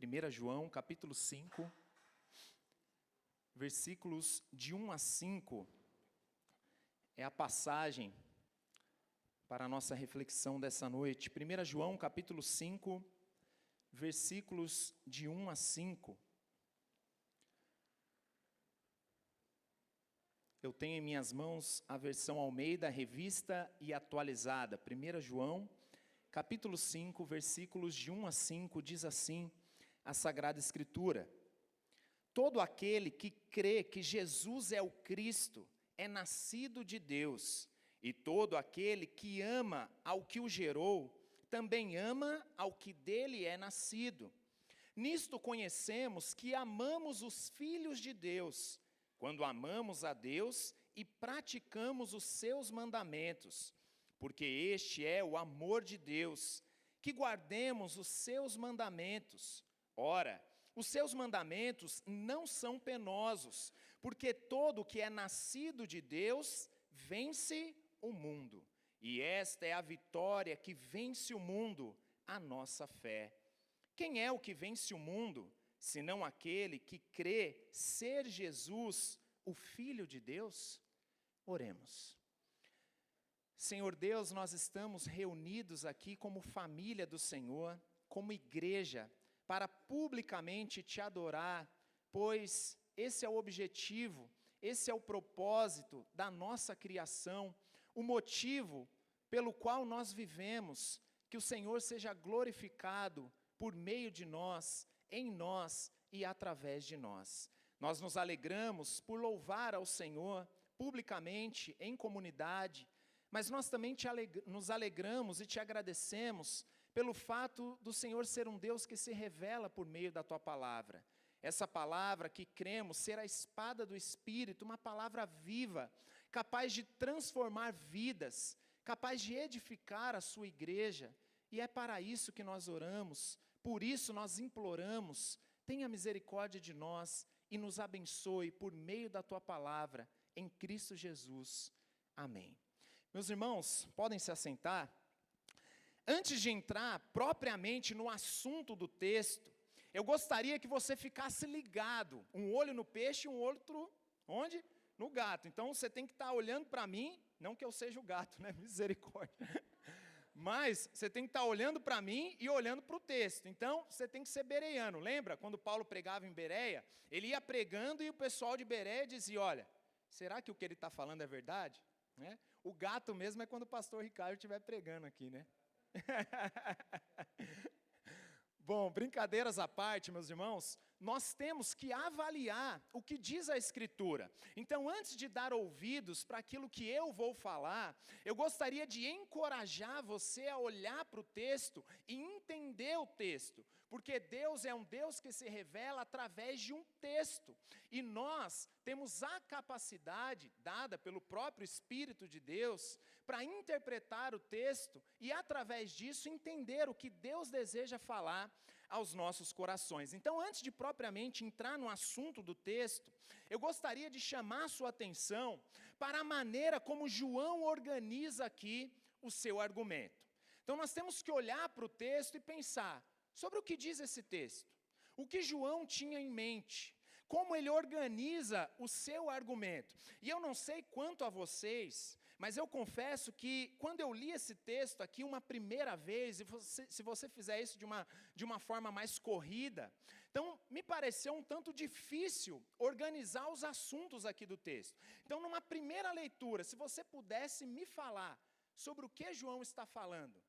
1 João, capítulo 5, versículos de 1 a 5, é a passagem para a nossa reflexão dessa noite. 1 João, capítulo 5, versículos de 1 a 5. Eu tenho em minhas mãos a versão Almeida, revista e atualizada. 1 João, capítulo 5, versículos de 1 a 5, diz assim a Sagrada Escritura: todo aquele que crê que Jesus é o Cristo é nascido de Deus, e todo aquele que ama ao que o gerou, também ama ao que dele é nascido. Nisto conhecemos que amamos os filhos de Deus, quando amamos a Deus e praticamos os seus mandamentos, porque este é o amor de Deus, que guardemos os seus mandamentos. Ora, os seus mandamentos não são penosos, porque todo que é nascido de Deus vence o mundo. E esta é a vitória que vence o mundo, a nossa fé. Quem é o que vence o mundo, senão aquele que crê ser Jesus, o Filho de Deus? Oremos. Senhor Deus, nós estamos reunidos aqui como família do Senhor, como igreja, para publicamente te adorar, pois esse é o objetivo, esse é o propósito da nossa criação, o motivo pelo qual nós vivemos, que o Senhor seja glorificado por meio de nós, em nós e através de nós. Nós nos alegramos por louvar ao Senhor publicamente, em comunidade, mas nós também nos alegramos e te agradecemos pelo fato do Senhor ser um Deus que se revela por meio da tua palavra. Essa palavra que cremos ser a espada do Espírito, uma palavra viva, capaz de transformar vidas, capaz de edificar a sua igreja. E é para isso que nós oramos, por isso nós imploramos, tenha misericórdia de nós e nos abençoe por meio da tua palavra, em Cristo Jesus. Amém. Meus irmãos, podem se assentar. Antes de entrar propriamente no assunto do texto, eu gostaria que você ficasse ligado, um olho no peixe e um outro, onde? No gato. Então você tem que estar olhando para mim, não que eu seja o gato, né? Misericórdia. Mas você tem que estar olhando para mim e olhando para o texto. Então você tem que ser bereano. Lembra quando Paulo pregava em Bereia? Ele ia pregando e o pessoal de Bereia dizia: olha, será que o que ele está falando é verdade? Né? O gato mesmo é quando o pastor Ricardo estiver pregando aqui, né? Bom, brincadeiras à parte, meus irmãos, nós temos que avaliar o que diz a Escritura. Então, antes de dar ouvidos para aquilo que eu vou falar, eu gostaria de encorajar você a olhar para o texto e entender o texto, porque Deus é um Deus que se revela através de um texto, e nós temos a capacidade, dada pelo próprio Espírito de Deus, para interpretar o texto e, através disso, entender o que Deus deseja falar aos nossos corações. Então, antes de propriamente entrar no assunto do texto, eu gostaria de chamar a sua atenção para a maneira como João organiza aqui o seu argumento. Então, nós temos que olhar para o texto e pensar sobre o que diz esse texto, o que João tinha em mente, como ele organiza o seu argumento. E eu não sei quanto a vocês, mas eu confesso que quando eu li esse texto aqui uma primeira vez, e se você fizer isso de uma forma mais corrida, então me pareceu um tanto difícil organizar os assuntos aqui do texto. Então, numa primeira leitura, se você pudesse me falar sobre o que João está falando,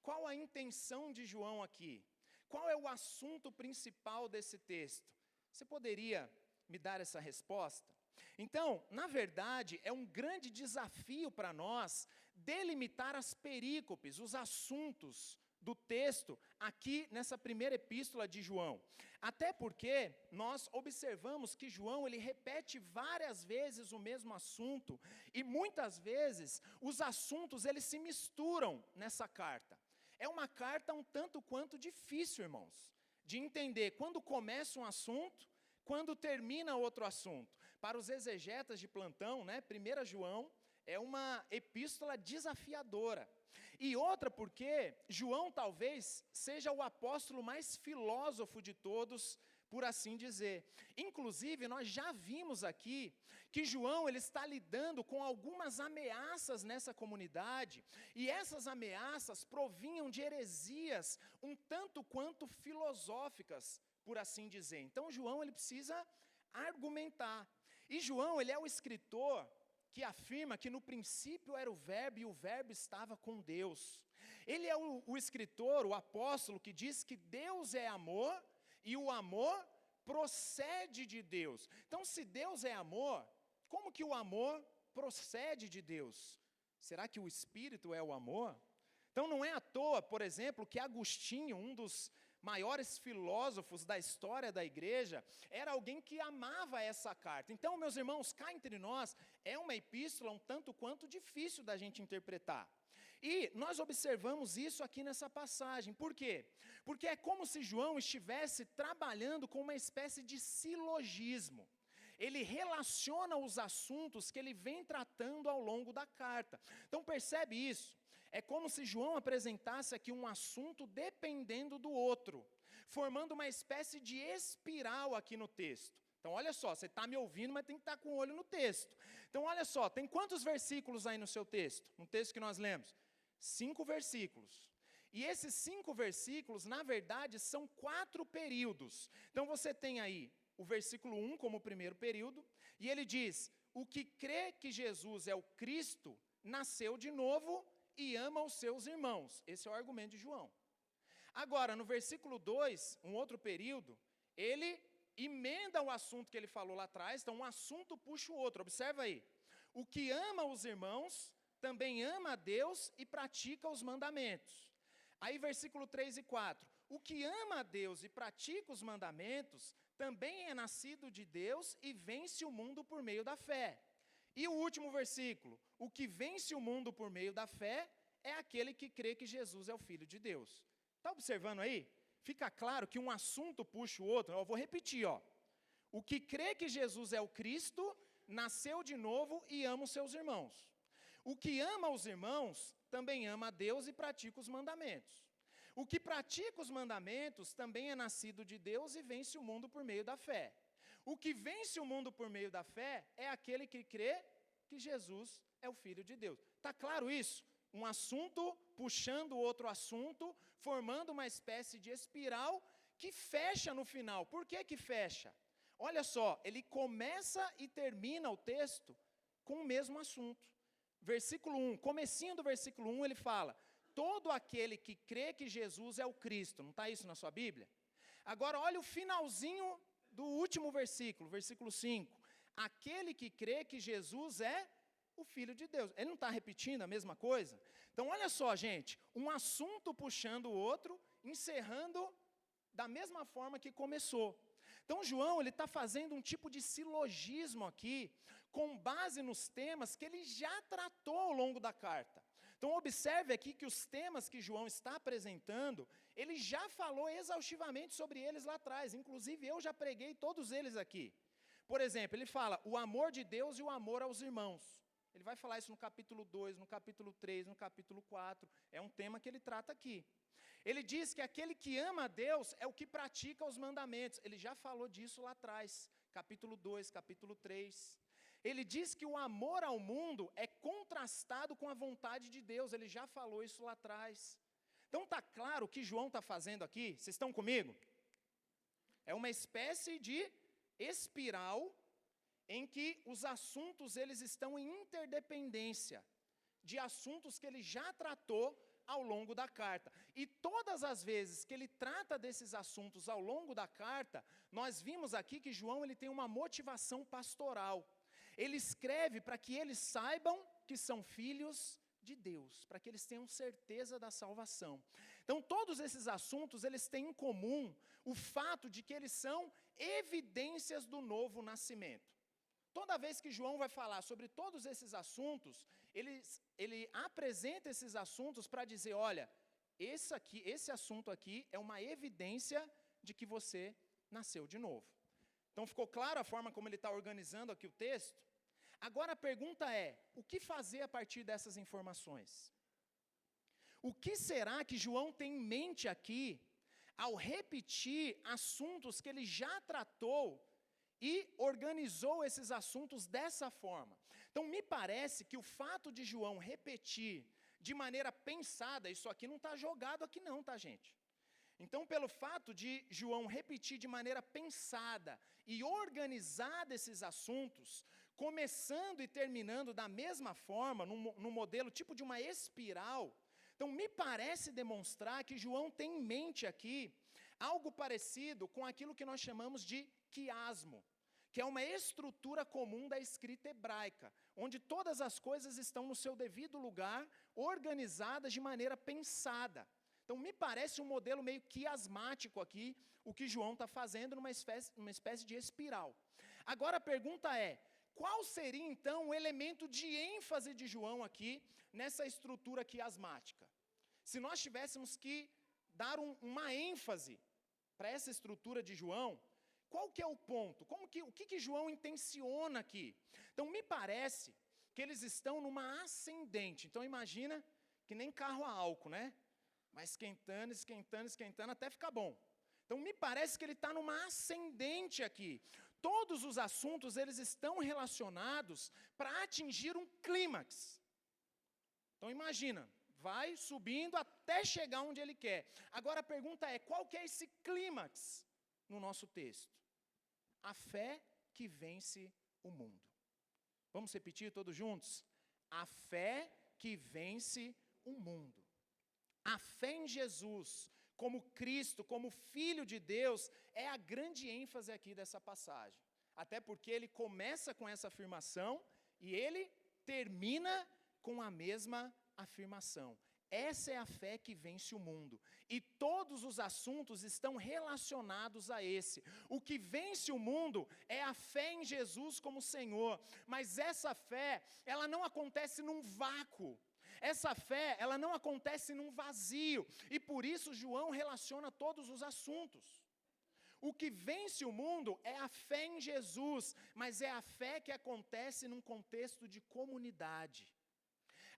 qual a intenção de João aqui, qual é o assunto principal desse texto, você poderia me dar essa resposta? Então, na verdade, é um grande desafio para nós delimitar as perícopes, os assuntos do texto aqui nessa primeira epístola de João. Até porque nós observamos que João ele repete várias vezes o mesmo assunto e muitas vezes os assuntos eles se misturam nessa carta. É uma carta um tanto quanto difícil, irmãos, de entender quando começa um assunto, quando termina outro assunto. Para os exegetas de plantão, né, 1 João é uma epístola desafiadora. E outra porque João talvez seja o apóstolo mais filósofo de todos, por assim dizer. Inclusive, nós já vimos aqui que João ele está lidando com algumas ameaças nessa comunidade, e essas ameaças provinham de heresias um tanto quanto filosóficas, por assim dizer. Então, João ele precisa argumentar. E João ele é o escritor que afirma que no princípio era o verbo e o verbo estava com Deus. Ele é o escritor, o apóstolo que diz que Deus é amor e o amor procede de Deus. Então, se Deus é amor, como que o amor procede de Deus? Será que o Espírito é o amor? Então, não é à toa, por exemplo, que Agostinho, um dos maiores filósofos da história da igreja, era alguém que amava essa carta. Então, meus irmãos, cá entre nós, é uma epístola um tanto quanto difícil da gente interpretar. E nós observamos isso aqui nessa passagem. Por quê? Porque é como se João estivesse trabalhando com uma espécie de silogismo. Ele relaciona os assuntos que ele vem tratando ao longo da carta. Então percebe isso? É como se João apresentasse aqui um assunto dependendo do outro, formando uma espécie de espiral aqui no texto. Então olha só, você está me ouvindo, mas tem que estar com o olho no texto. Então olha só, tem quantos versículos aí no seu texto? No texto que nós lemos? 5 versículos. E esses 5 versículos, na verdade, são 4 períodos. Então você tem aí o versículo 1 como o primeiro período, e ele diz: o que crê que Jesus é o Cristo, nasceu de novo e ama os seus irmãos. Esse é o argumento de João. Agora, no versículo 2, um outro período, ele emenda o assunto que ele falou lá atrás, então um assunto puxa o outro, observa aí. O que ama os irmãos, também ama a Deus e pratica os mandamentos. Aí versículo 3 e 4, o que ama a Deus e pratica os mandamentos, também é nascido de Deus e vence o mundo por meio da fé. E o último versículo, o que vence o mundo por meio da fé, é aquele que crê que Jesus é o Filho de Deus. Está observando aí? Fica claro que um assunto puxa o outro. Eu vou repetir, ó. O que crê que Jesus é o Cristo, nasceu de novo e ama os seus irmãos. O que ama os irmãos, também ama a Deus e pratica os mandamentos. O que pratica os mandamentos, também é nascido de Deus e vence o mundo por meio da fé. O que vence o mundo por meio da fé, é aquele que crê que Jesus é o Filho de Deus. Está claro isso? Um assunto puxando outro assunto, formando uma espécie de espiral que fecha no final. Por que que fecha? Olha só, ele começa e termina o texto com o mesmo assunto. Versículo 1, comecinho do versículo 1, ele fala: todo aquele que crê que Jesus é o Cristo. Não está isso na sua Bíblia? Agora olha o finalzinho do último versículo, versículo 5. Aquele que crê que Jesus é o Filho de Deus. Ele não está repetindo a mesma coisa? Então olha só, gente, um assunto puxando o outro, encerrando da mesma forma que começou. Então João, ele está fazendo um tipo de silogismo aqui, com base nos temas que ele já tratou ao longo da carta. Então observe aqui que os temas que João está apresentando, ele já falou exaustivamente sobre eles lá atrás, inclusive eu já preguei todos eles aqui. Por exemplo, ele fala o amor de Deus e o amor aos irmãos. Ele vai falar isso no capítulo 2, no capítulo 3, no capítulo 4, é um tema que ele trata aqui. Ele diz que aquele que ama a Deus é o que pratica os mandamentos. Ele já falou disso lá atrás, capítulo 2, capítulo 3. Ele diz que o amor ao mundo é contrastado com a vontade de Deus. Ele já falou isso lá atrás. Então está claro o que João está fazendo aqui? Vocês estão comigo? É uma espécie de espiral em que os assuntos eles estão em interdependência de assuntos que ele já tratou ao longo da carta. E todas as vezes que ele trata desses assuntos ao longo da carta, nós vimos aqui que João ele tem uma motivação pastoral. Ele escreve para que eles saibam que são filhos de Deus, para que eles tenham certeza da salvação. Então todos esses assuntos eles têm em comum o fato de que eles são evidências do novo nascimento. Toda vez que João vai falar sobre todos esses assuntos, ele apresenta esses assuntos para dizer, olha, esse assunto aqui é uma evidência de que você nasceu de novo. Então ficou claro a forma como ele está organizando aqui o texto? Agora a pergunta é, o que fazer a partir dessas informações? O que será que João tem em mente aqui, ao repetir assuntos que ele já tratou e organizou esses assuntos dessa forma? Então, me parece que o fato de João repetir de maneira pensada, isso aqui não está jogado aqui não, tá, gente? Então, pelo fato de João repetir de maneira pensada e organizada esses assuntos, começando e terminando da mesma forma, num modelo tipo de uma espiral, então me parece demonstrar que João tem em mente aqui algo parecido com aquilo que nós chamamos de quiasmo, que é uma estrutura comum da escrita hebraica, onde todas as coisas estão no seu devido lugar, organizadas de maneira pensada. Então, me parece um modelo meio quiasmático aqui, o que João está fazendo numa espécie de espiral. Agora a pergunta é, qual seria então o elemento de ênfase de João aqui, nessa estrutura quiasmática? Se nós tivéssemos que dar uma ênfase para essa estrutura de João, qual que é o ponto? O que João intenciona aqui? Então, me parece que eles estão numa ascendente. Então, imagina que nem carro a álcool, né? Vai esquentando, esquentando, esquentando, até ficar bom. Então, me parece que ele está numa ascendente aqui. Todos os assuntos, eles estão relacionados para atingir um clímax. Então, imagina, vai subindo até chegar onde ele quer. Agora, a pergunta é, qual que é esse clímax no nosso texto? A fé que vence o mundo. Vamos repetir todos juntos? A fé que vence o mundo. A fé em Jesus, como Cristo, como Filho de Deus, é a grande ênfase aqui dessa passagem. Até porque ele começa com essa afirmação e ele termina com a mesma afirmação. Essa é a fé que vence o mundo. E todos os assuntos estão relacionados a esse. O que vence o mundo é a fé em Jesus como Senhor. Mas essa fé, ela não acontece num vácuo. Essa fé, ela não acontece num vazio. E por isso João relaciona todos os assuntos. O que vence o mundo é a fé em Jesus, mas é a fé que acontece num contexto de comunidade.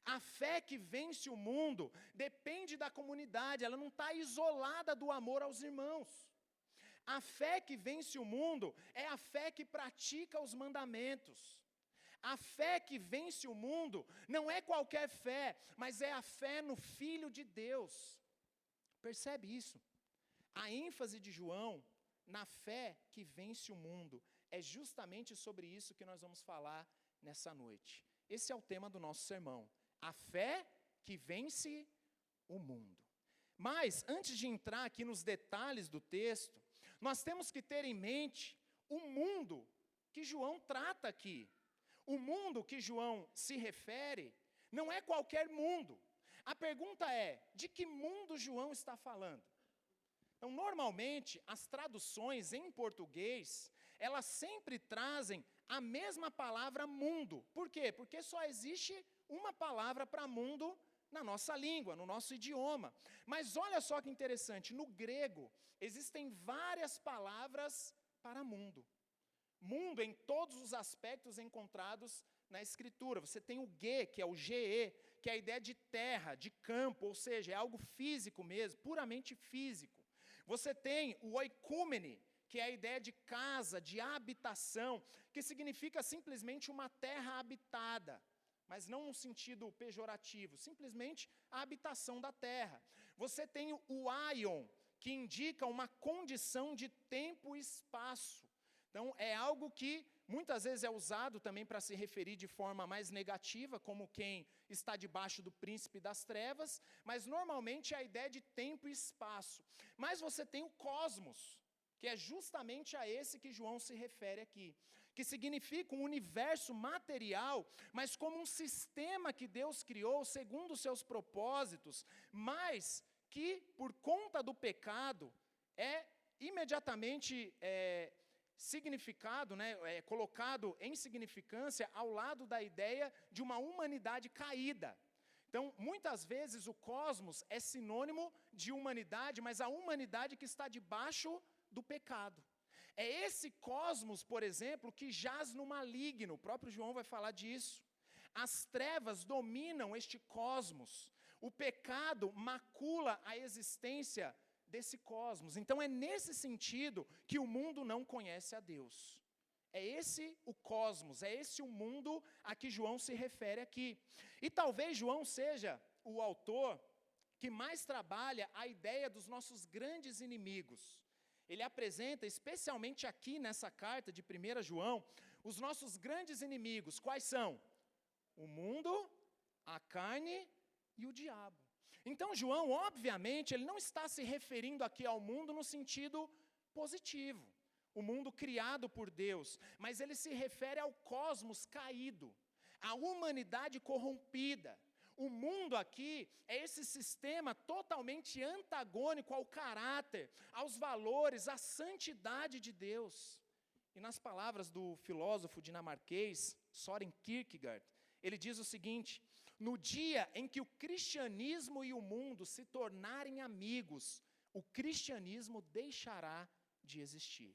A fé que vence o mundo depende da comunidade, ela não está isolada do amor aos irmãos. A fé que vence o mundo é a fé que pratica os mandamentos. A fé que vence o mundo não é qualquer fé, mas é a fé no Filho de Deus. Percebe isso? A ênfase de João na fé que vence o mundo é justamente sobre isso que nós vamos falar nessa noite. Esse é o tema do nosso sermão. A fé que vence o mundo. Mas, antes de entrar aqui nos detalhes do texto, nós temos que ter em mente o mundo que João trata aqui. O mundo que João se refere não é qualquer mundo. A pergunta é, de que mundo João está falando? Então, normalmente, as traduções em português, elas sempre trazem a mesma palavra mundo. Por quê? Porque só existe uma palavra para mundo na nossa língua, no nosso idioma. Mas olha só que interessante, no grego existem várias palavras para mundo. Mundo em todos os aspectos encontrados na Escritura. Você tem o ge, que é o ge, que é a ideia de terra, de campo, ou seja, é algo físico mesmo, puramente físico. Você tem o oikúmene, que é a ideia de casa, de habitação, que significa simplesmente uma terra habitada, mas não no sentido pejorativo, simplesmente a habitação da terra. Você tem o aion, que indica uma condição de tempo e espaço. Então, é algo que muitas vezes é usado também para se referir de forma mais negativa, como quem está debaixo do príncipe das trevas, mas normalmente é a ideia de tempo e espaço. Mas você tem o cosmos, que é justamente a esse que João se refere aqui, que significa um universo material, mas como um sistema que Deus criou segundo os seus propósitos, mas que, por conta do pecado, é imediatamente significado, colocado em significância ao lado da ideia de uma humanidade caída. Então, muitas vezes o cosmos é sinônimo de humanidade, mas a humanidade que está debaixo do pecado. É esse cosmos, por exemplo, que jaz no maligno, o próprio João vai falar disso. As trevas dominam este cosmos. O pecado macula a existência desse cosmos. Então é nesse sentido que o mundo não conhece a Deus. É esse o cosmos, é esse o mundo a que João se refere aqui. E talvez João seja o autor que mais trabalha a ideia dos nossos grandes inimigos. Ele apresenta, especialmente aqui nessa carta de 1 João, os nossos grandes inimigos. Quais são? O mundo, a carne e o diabo. Então João, obviamente, ele não está se referindo aqui ao mundo no sentido positivo, o mundo criado por Deus, mas ele se refere ao cosmos caído, à humanidade corrompida. O mundo aqui é esse sistema totalmente antagônico ao caráter, aos valores, à santidade de Deus. E nas palavras do filósofo dinamarquês Søren Kierkegaard, ele diz o seguinte: no dia em que o cristianismo e o mundo se tornarem amigos, o cristianismo deixará de existir.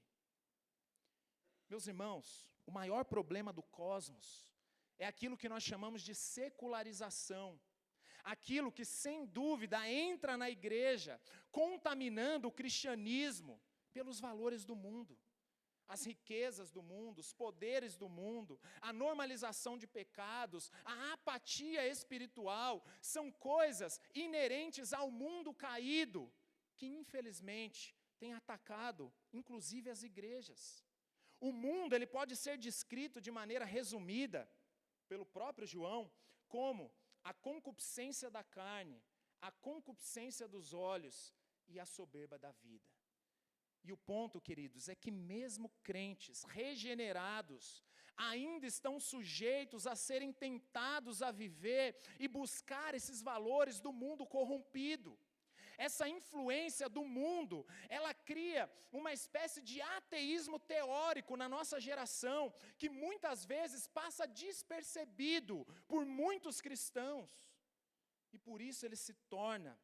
Meus irmãos, o maior problema do cosmos é aquilo que nós chamamos de secularização. Aquilo que, sem dúvida, entra na igreja, contaminando o cristianismo pelos valores do mundo. As riquezas do mundo, os poderes do mundo, a normalização de pecados, a apatia espiritual, são coisas inerentes ao mundo caído, que infelizmente tem atacado, inclusive, as igrejas. O mundo, ele pode ser descrito de maneira resumida, pelo próprio João, como a concupiscência da carne, a concupiscência dos olhos e a soberba da vida. E o ponto, queridos, é que mesmo crentes regenerados ainda estão sujeitos a serem tentados a viver e buscar esses valores do mundo corrompido. Essa influência do mundo, ela cria uma espécie de ateísmo teórico na nossa geração, que muitas vezes passa despercebido por muitos cristãos. E por isso ele se torna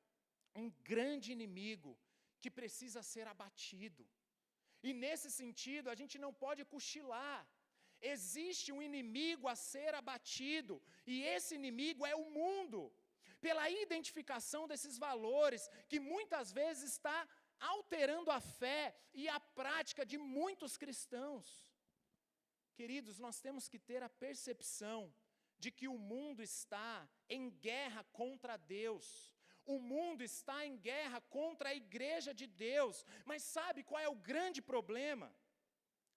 um grande inimigo que precisa ser abatido. E nesse sentido, a gente não pode cochilar. Existe um inimigo a ser abatido, e esse inimigo é o mundo. Pela identificação desses valores, que muitas vezes está alterando a fé e a prática de muitos cristãos. Queridos, nós temos que ter a percepção de que o mundo está em guerra contra Deus. O mundo está em guerra contra a igreja de Deus. Mas sabe qual é o grande problema?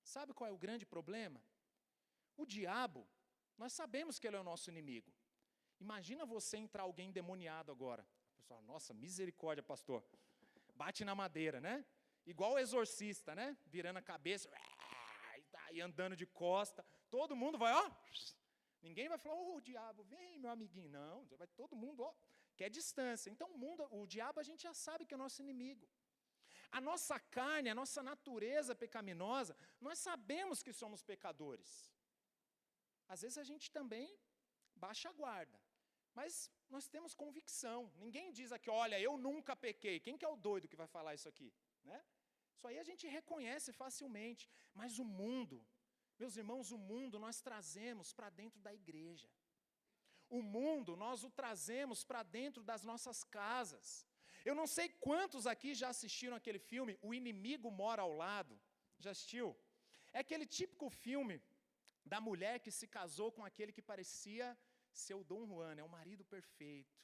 Sabe qual é o grande problema? O diabo, nós sabemos que ele é o nosso inimigo. Imagina você entrar alguém endemoniado agora. O pessoal, nossa, misericórdia, pastor. Bate na madeira, né? Igual o exorcista, né? Virando a cabeça, e andando de costa. Todo mundo vai, ó. Ninguém vai falar, ô, diabo, vem, meu amiguinho. Não, vai todo mundo, ó, quer distância. Então, o diabo, a gente já sabe que é o nosso inimigo. A nossa carne, a nossa natureza pecaminosa, nós sabemos que somos pecadores. Às vezes a gente também baixa a guarda. Mas nós temos convicção. Ninguém diz aqui, olha, eu nunca pequei. Quem que é o doido que vai falar isso aqui? Né? Isso aí a gente reconhece facilmente. Mas o mundo, meus irmãos, o mundo nós trazemos para dentro da igreja. O mundo nós o trazemos para dentro das nossas casas. Eu não sei quantos aqui já assistiram aquele filme, O Inimigo Mora ao Lado. Já assistiu? É aquele típico filme da mulher que se casou com aquele que parecia ser o Dom Juan, é o marido perfeito.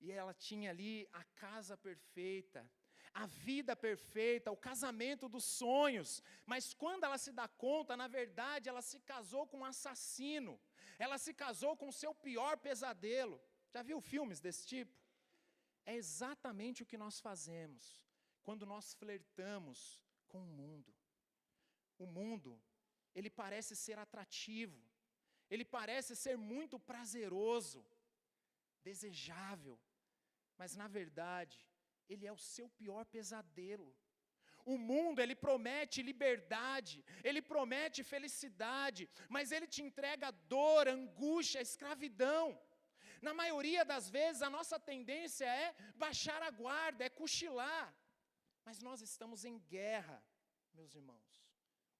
E ela tinha ali a casa perfeita, a vida perfeita, o casamento dos sonhos. Mas quando ela se dá conta, na verdade, ela se casou com um assassino. Ela se casou com o seu pior pesadelo. Já viu filmes desse tipo? É exatamente o que nós fazemos quando nós flertamos com o mundo. O mundo, ele parece ser atrativo. Ele parece ser muito prazeroso, desejável, mas na verdade, ele é o seu pior pesadelo. O mundo, ele promete liberdade, ele promete felicidade, mas ele te entrega dor, angústia, escravidão. Na maioria das vezes, a nossa tendência é baixar a guarda, é cochilar. Mas nós estamos em guerra, meus irmãos.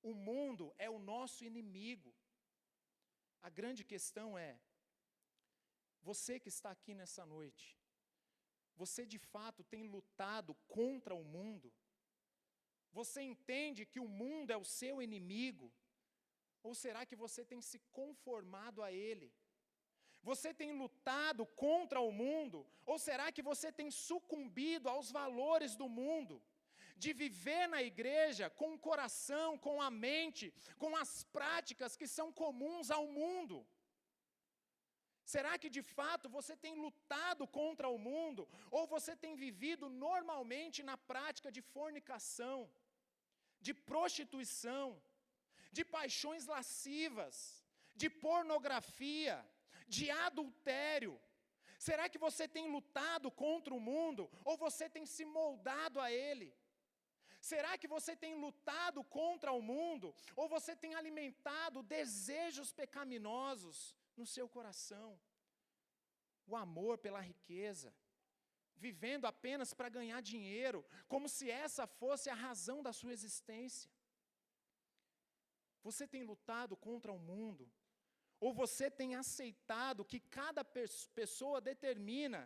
O mundo é o nosso inimigo. A grande questão é, você que está aqui nessa noite, Você de fato tem lutado contra o mundo? Você entende que o mundo é o seu inimigo? Ou será que você tem se conformado a ele? Você tem lutado contra o mundo? Ou será que você tem sucumbido aos valores do mundo? De viver na igreja com o coração, com a mente, com as práticas que são comuns ao mundo? Será que de fato você tem lutado contra o mundo? Ou você tem vivido normalmente na prática de fornicação, de prostituição, de paixões lascivas, de pornografia, de adultério? Será que você tem lutado contra o mundo ou você tem se moldado a ele? Será que você tem lutado contra o mundo ou você tem alimentado desejos pecaminosos no seu coração? O amor pela riqueza, vivendo apenas para ganhar dinheiro, como se essa fosse a razão da sua existência. Você tem lutado contra o mundo? Ou você tem aceitado que cada pessoa determina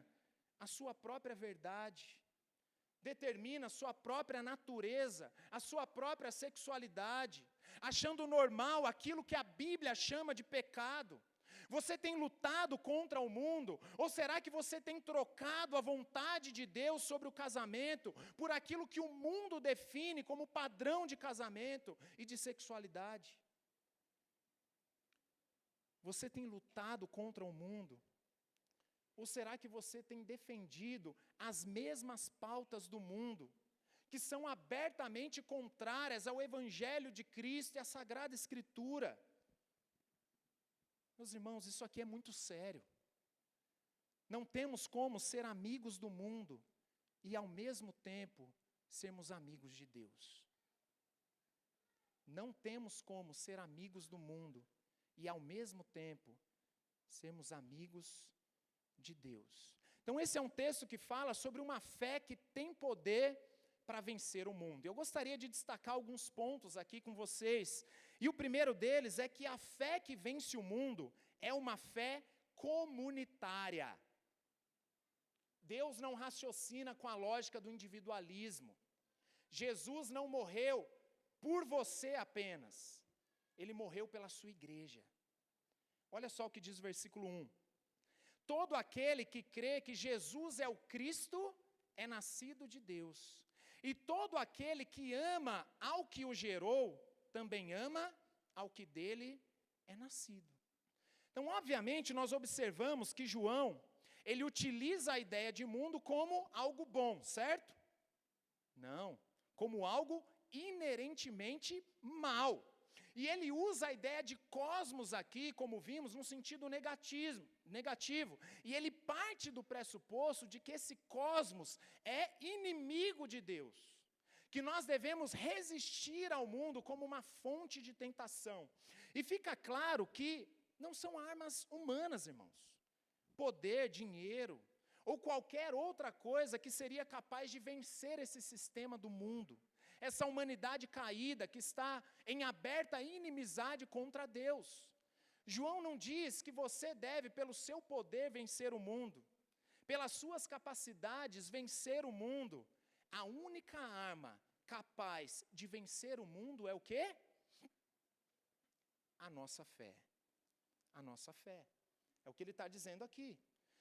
a sua própria verdade, determina a sua própria natureza, a sua própria sexualidade, achando normal aquilo que a Bíblia chama de pecado? Você tem lutado contra o mundo? Ou será que você tem trocado a vontade de Deus sobre o casamento por aquilo que o mundo define como padrão de casamento e de sexualidade? Você tem lutado contra o mundo? Ou será que você tem defendido as mesmas pautas do mundo, que são abertamente contrárias ao Evangelho de Cristo e à Sagrada Escritura? Meus irmãos, isso aqui é muito sério. Não temos como ser amigos do mundo e, ao mesmo tempo, sermos amigos de Deus. Não temos como ser amigos do mundo e, ao mesmo tempo, sermos amigos de Deus. Então, esse é um texto que fala sobre uma fé que tem poder para vencer o mundo. Eu gostaria de destacar alguns pontos aqui com vocês. E o primeiro deles é que a fé que vence o mundo é uma fé comunitária. Deus não raciocina com a lógica do individualismo. Jesus não morreu por você apenas. Ele morreu pela sua igreja. Olha só o que diz o versículo 1. Todo aquele que crê que Jesus é o Cristo é nascido de Deus. E todo aquele que ama ao que o gerou, também ama ao que dele é nascido. Então, obviamente, nós observamos que João, ele utiliza a ideia de mundo como algo bom, certo? Não, como algo inerentemente mal. E ele usa a ideia de cosmos aqui, como vimos, num sentido negativo. E ele parte do pressuposto de que esse cosmos é inimigo de Deus, que nós devemos resistir ao mundo como uma fonte de tentação. E fica claro que não são armas humanas, irmãos. Poder, dinheiro, ou qualquer outra coisa que seria capaz de vencer esse sistema do mundo. Essa humanidade caída que está em aberta inimizade contra Deus. João não diz que você deve, pelo seu poder, vencer o mundo. Pelas suas capacidades, vencer o mundo. A única arma capaz de vencer o mundo é o quê? A nossa fé. A nossa fé. É o que ele está dizendo aqui.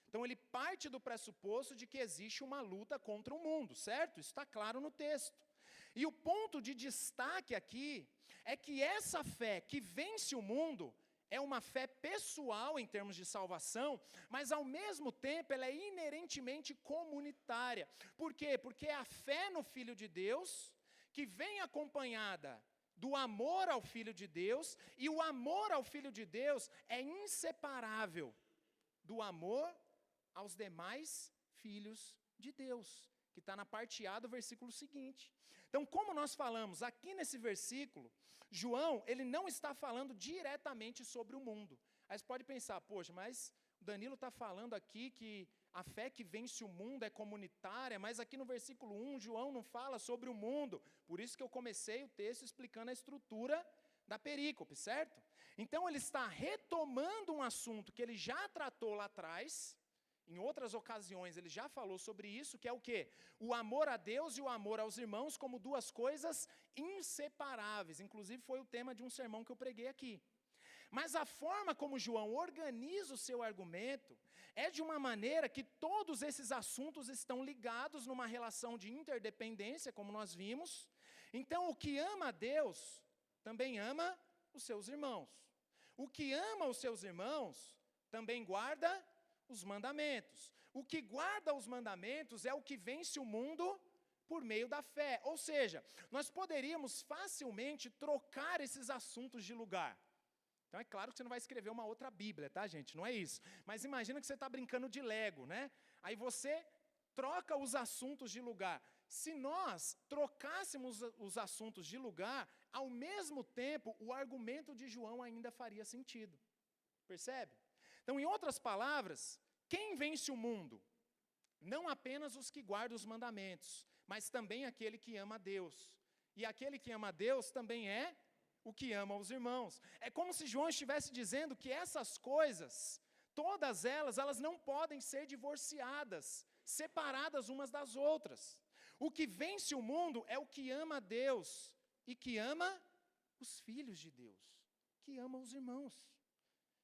Então ele parte do pressuposto de que existe uma luta contra o mundo, certo? Isso está claro no texto. E o ponto de destaque aqui é que essa fé que vence o mundo é uma fé pessoal em termos de salvação, mas ao mesmo tempo ela é inerentemente comunitária. Por quê? Porque é a fé no Filho de Deus que vem acompanhada do amor ao Filho de Deus, e o amor ao Filho de Deus é inseparável do amor aos demais filhos de Deus, que está na parte A do versículo seguinte. Então, como nós falamos aqui nesse versículo, João, ele não está falando diretamente sobre o mundo. Aí você pode pensar, poxa, mas o Danilo está falando aqui que a fé que vence o mundo é comunitária, mas aqui no versículo 1, João não fala sobre o mundo. Por isso que eu comecei o texto explicando a estrutura da perícope, certo? Então, ele está retomando um assunto que ele já tratou lá atrás, Em outras ocasiões ele já falou sobre isso, que é o quê? O amor a Deus e o amor aos irmãos como duas coisas inseparáveis. Inclusive foi o tema de um sermão que eu preguei aqui. Mas a forma como João organiza o seu argumento é de uma maneira que todos esses assuntos estão ligados numa relação de interdependência, como nós vimos. Então, o que ama a Deus também ama os seus irmãos. O que ama os seus irmãos também guarda os mandamentos. O que guarda os mandamentos é o que vence o mundo por meio da fé. Ou seja, nós poderíamos facilmente trocar esses assuntos de lugar. Então é claro que você não vai escrever uma outra Bíblia, tá, gente? Não é isso. Mas imagina que você está brincando de Lego, né? Aí você troca os assuntos de lugar. Se nós trocássemos os assuntos de lugar, ao mesmo tempo, o argumento de João ainda faria sentido. Percebe? Então, em outras palavras, quem vence o mundo? Não apenas os que guardam os mandamentos, mas também aquele que ama a Deus. E aquele que ama a Deus também é o que ama os irmãos. É como se João estivesse dizendo que essas coisas, todas elas não podem ser divorciadas, separadas umas das outras. O que vence o mundo é o que ama a Deus e que ama os filhos de Deus, que ama os irmãos.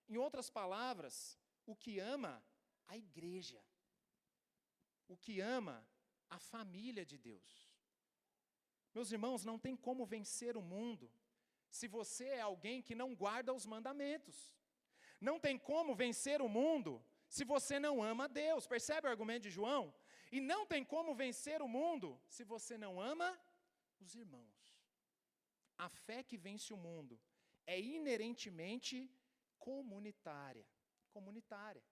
Em outras palavras, o que ama a igreja, o que ama a família de Deus. Meus irmãos, não tem como vencer o mundo se você é alguém que não guarda os mandamentos. Não tem como vencer o mundo se você não ama a Deus. Percebe o argumento de João? E não tem como vencer o mundo se você não ama os irmãos. A fé que vence o mundo é inerentemente comunitária. Comunitária.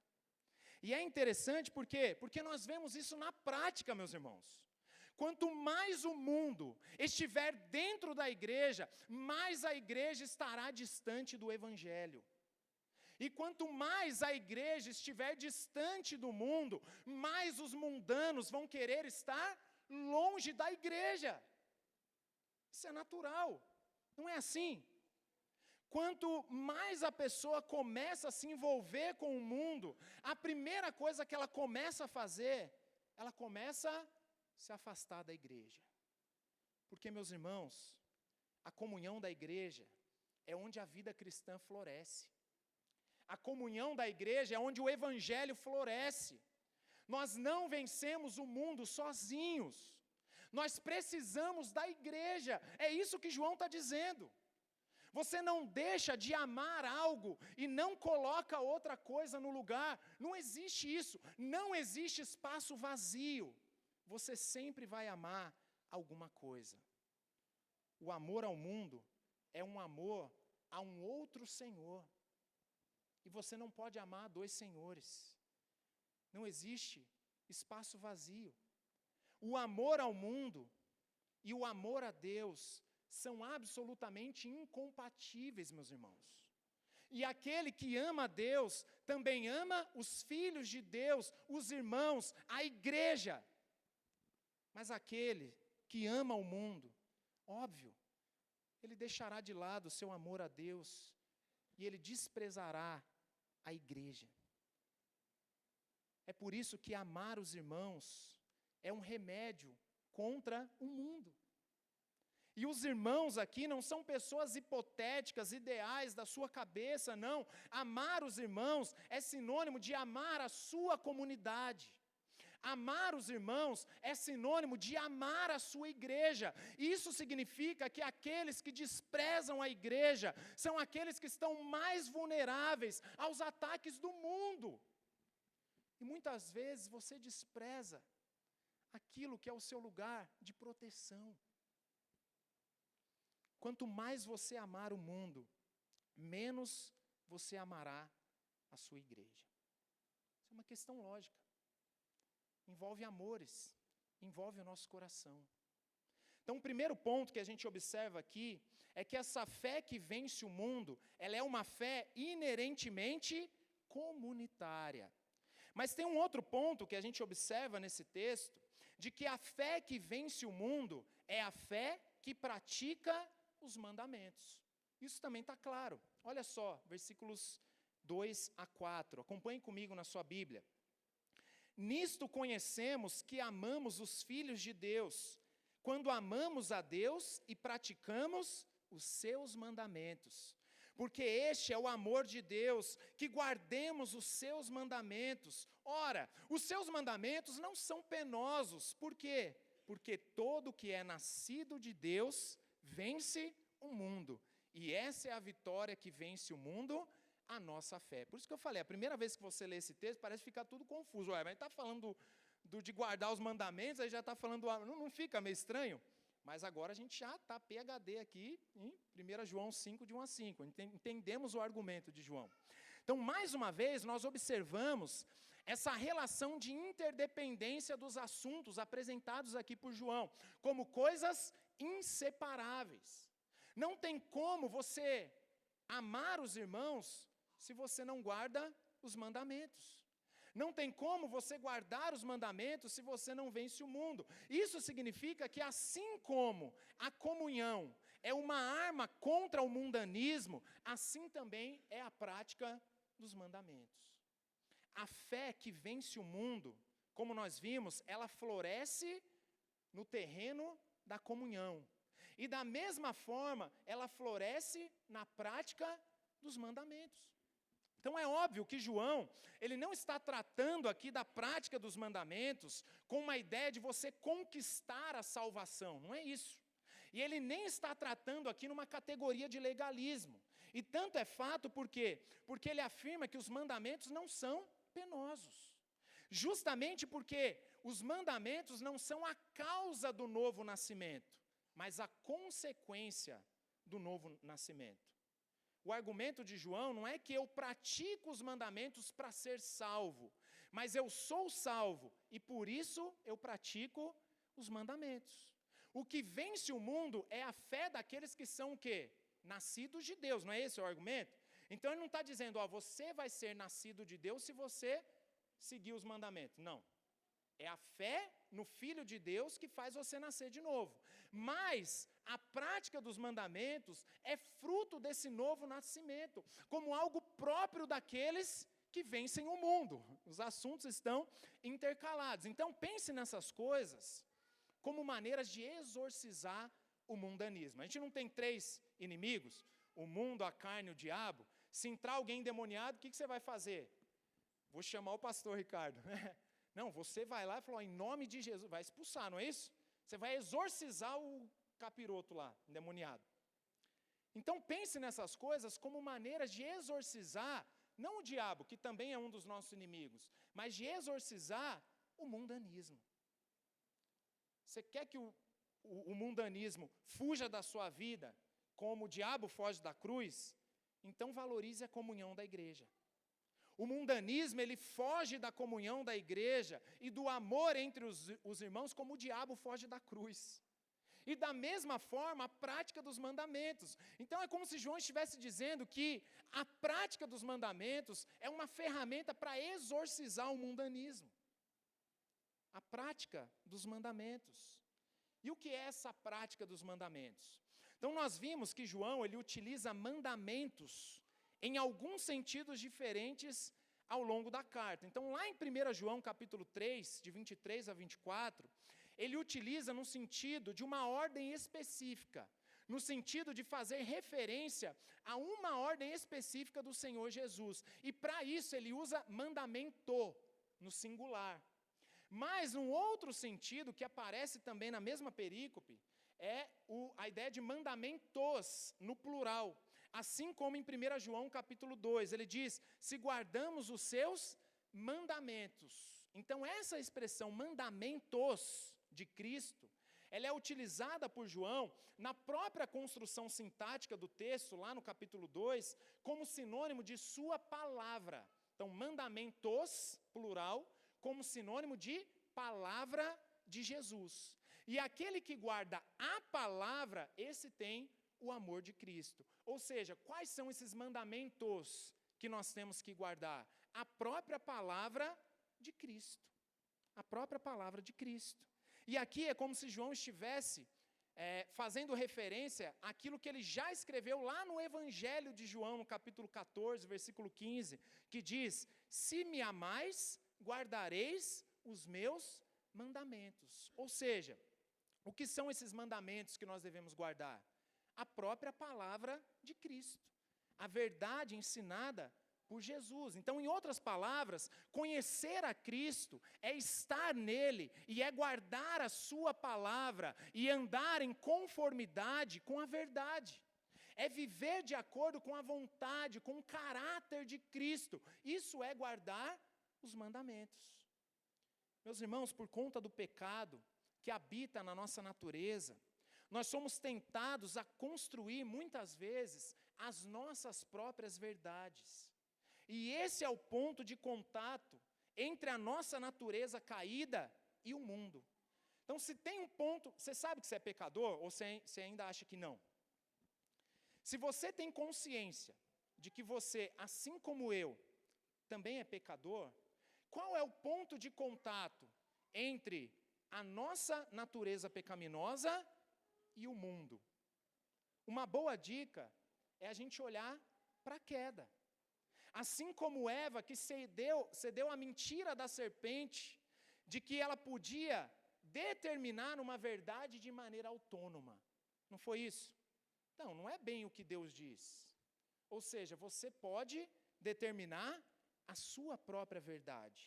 E é interessante por quê? Porque nós vemos isso na prática, meus irmãos. Quanto mais o mundo estiver dentro da igreja, mais a igreja estará distante do evangelho. E quanto mais a igreja estiver distante do mundo, mais os mundanos vão querer estar longe da igreja. Isso é natural, não é assim? Quanto mais a pessoa começa a se envolver com o mundo, a primeira coisa que ela começa a fazer, ela começa a se afastar da igreja. Porque, meus irmãos, a comunhão da igreja é onde a vida cristã floresce. A comunhão da igreja é onde o evangelho floresce. Nós não vencemos o mundo sozinhos. Nós precisamos da igreja. É isso que João está dizendo. Você não deixa de amar algo e não coloca outra coisa no lugar. Não existe isso. Não existe espaço vazio. Você sempre vai amar alguma coisa. O amor ao mundo é um amor a um outro Senhor. E você não pode amar dois senhores. Não existe espaço vazio. O amor ao mundo e o amor a Deus são absolutamente incompatíveis, meus irmãos. E aquele que ama a Deus também ama os filhos de Deus, os irmãos, a igreja. Mas aquele que ama o mundo, óbvio, ele deixará de lado o seu amor a Deus e ele desprezará a igreja. É por isso que amar os irmãos é um remédio contra o mundo. E os irmãos aqui não são pessoas hipotéticas, ideais da sua cabeça, não. Amar os irmãos é sinônimo de amar a sua comunidade. Amar os irmãos é sinônimo de amar a sua igreja. Isso significa que aqueles que desprezam a igreja são aqueles que estão mais vulneráveis aos ataques do mundo. E muitas vezes você despreza aquilo que é o seu lugar de proteção. Quanto mais você amar o mundo, menos você amará a sua igreja. Isso é uma questão lógica. Envolve amores, envolve o nosso coração. Então, o primeiro ponto que a gente observa aqui é que essa fé que vence o mundo, ela é uma fé inerentemente comunitária. Mas tem um outro ponto que a gente observa nesse texto, de que a fé que vence o mundo é a fé que pratica os mandamentos. Isso também está claro. Olha só, versículos 2 a 4. Acompanhe comigo na sua Bíblia. Nisto conhecemos que amamos os filhos de Deus, quando amamos a Deus e praticamos os seus mandamentos. Porque este é o amor de Deus, que guardemos os seus mandamentos. Ora, os seus mandamentos não são penosos. Por quê? Porque todo que é nascido de Deus vence o mundo. E essa é a vitória que vence o mundo, a nossa fé. Por isso que eu falei, a primeira vez que você lê esse texto, parece ficar tudo confuso. Ué, mas está falando de guardar os mandamentos, aí já está falando, não fica meio estranho? Mas agora a gente já está PhD aqui em 1 João 5, de 1 a 5. Entendemos o argumento de João. Então, mais uma vez, nós observamos essa relação de interdependência dos assuntos apresentados aqui por João, como coisas inseparáveis. Não tem como você amar os irmãos se você não guarda os mandamentos. Não tem como você guardar os mandamentos se você não vence o mundo. Isso significa que assim como a comunhão é uma arma contra o mundanismo, assim também é a prática dos mandamentos. A fé que vence o mundo, como nós vimos, ela floresce no terreno da comunhão. E da mesma forma, ela floresce na prática dos mandamentos. Então é óbvio que João, ele não está tratando aqui da prática dos mandamentos com uma ideia de você conquistar a salvação, não é isso. E ele nem está tratando aqui numa categoria de legalismo. E tanto é fato porque ele afirma que os mandamentos não são penosos. Justamente porque os mandamentos não são a causa do novo nascimento, mas a consequência do novo nascimento. O argumento de João não é que eu pratico os mandamentos para ser salvo, mas eu sou salvo e por isso eu pratico os mandamentos. O que vence o mundo é a fé daqueles que são o quê? Nascidos de Deus, não é esse o argumento? Então ele não está dizendo, você vai ser nascido de Deus se você seguir os mandamentos. Não. É a fé no Filho de Deus que faz você nascer de novo. Mas a prática dos mandamentos é fruto desse novo nascimento, como algo próprio daqueles que vencem o mundo. Os assuntos estão intercalados. Então pense nessas coisas como maneiras de exorcizar o mundanismo. A gente não tem 3 inimigos, o mundo, a carne e o diabo. Se entrar alguém endemoniado, o que você vai fazer? Vou chamar o pastor Ricardo. Não, você vai lá e fala, em nome de Jesus, vai expulsar, não é isso? Você vai exorcizar o capiroto lá, endemoniado. Então pense nessas coisas como maneiras de exorcizar, não o diabo, que também é um dos nossos inimigos, mas de exorcizar o mundanismo. Você quer que o mundanismo fuja da sua vida, como o diabo foge da cruz? Então valorize a comunhão da igreja. O mundanismo, ele foge da comunhão da igreja e do amor entre os irmãos, como o diabo foge da cruz. E da mesma forma, a prática dos mandamentos. Então é como se João estivesse dizendo que a prática dos mandamentos é uma ferramenta para exorcizar o mundanismo. A prática dos mandamentos. E o que é essa prática dos mandamentos? Então nós vimos que João, ele utiliza mandamentos em alguns sentidos diferentes ao longo da carta. Então, lá em 1 João, capítulo 3, de 23 a 24, ele utiliza no sentido de uma ordem específica, no sentido de fazer referência a uma ordem específica do Senhor Jesus. E para isso ele usa mandamento, no singular. Mas um outro sentido, que aparece também na mesma perícope, é a ideia de mandamentos, no plural. Assim como em 1 João capítulo 2, ele diz, se guardamos os seus mandamentos. Então essa expressão mandamentos de Cristo, ela é utilizada por João na própria construção sintática do texto, lá no capítulo 2, como sinônimo de sua palavra. Então mandamentos, plural, como sinônimo de palavra de Jesus. E aquele que guarda a palavra, esse tem o amor de Cristo. Ou seja, quais são esses mandamentos que nós temos que guardar? A própria palavra de Cristo. A própria palavra de Cristo. E aqui é como se João estivesse fazendo referência àquilo que ele já escreveu lá no Evangelho de João, no capítulo 14, versículo 15, que diz, se me amais, guardareis os meus mandamentos. Ou seja, o que são esses mandamentos que nós devemos guardar? A própria palavra de Cristo, a verdade ensinada por Jesus. Então, em outras palavras, conhecer a Cristo é estar nele e é guardar a sua palavra e andar em conformidade com a verdade. É viver de acordo com a vontade, com o caráter de Cristo. Isso é guardar os mandamentos. Meus irmãos, por conta do pecado que habita na nossa natureza, nós somos tentados a construir, muitas vezes, as nossas próprias verdades. E esse é o ponto de contato entre a nossa natureza caída e o mundo. Então, se tem um ponto, você sabe que você é pecador ou você ainda acha que não? Se você tem consciência de que você, assim como eu, também é pecador, qual é o ponto de contato entre a nossa natureza pecaminosa e o mundo? Uma boa dica é a gente olhar para a queda. Assim como Eva, que cedeu à mentira da serpente, de que ela podia determinar uma verdade de maneira autônoma. Não foi isso? Não, não é bem o que Deus diz. Ou seja, você pode determinar a sua própria verdade.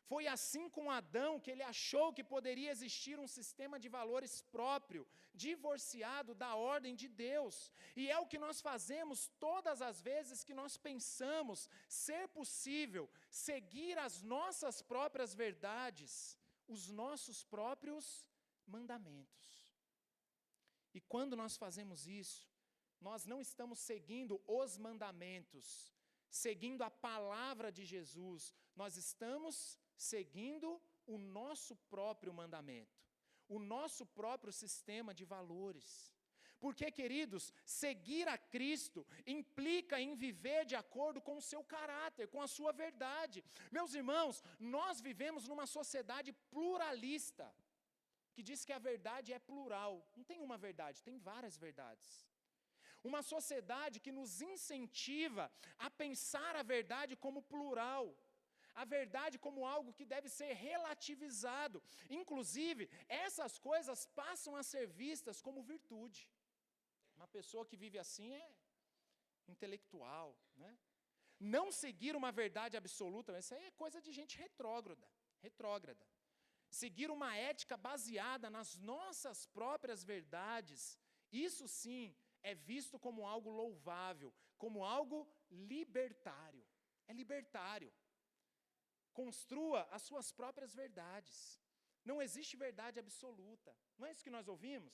Foi assim com Adão que ele achou que poderia existir um sistema de valores próprio, divorciado da ordem de Deus. E é o que nós fazemos todas as vezes que nós pensamos ser possível seguir as nossas próprias verdades, os nossos próprios mandamentos. E quando nós fazemos isso, nós não estamos seguindo os mandamentos, seguindo a palavra de Jesus, nós estamos seguindo o nosso próprio mandamento, o nosso próprio sistema de valores. Porque, queridos, seguir a Cristo implica em viver de acordo com o seu caráter, com a sua verdade. Meus irmãos, nós vivemos numa sociedade pluralista, que diz que a verdade é plural. Não tem uma verdade, tem várias verdades. Uma sociedade que nos incentiva a pensar a verdade como plural, a verdade como algo que deve ser relativizado. Inclusive, essas coisas passam a ser vistas como virtude. Uma pessoa que vive assim é intelectual, né? Não seguir uma verdade absoluta, isso aí é coisa de gente retrógrada. Seguir uma ética baseada nas nossas próprias verdades, isso sim é visto como algo louvável, como algo libertário. É libertário. Construa as suas próprias verdades. Não existe verdade absoluta. Não é isso que nós ouvimos?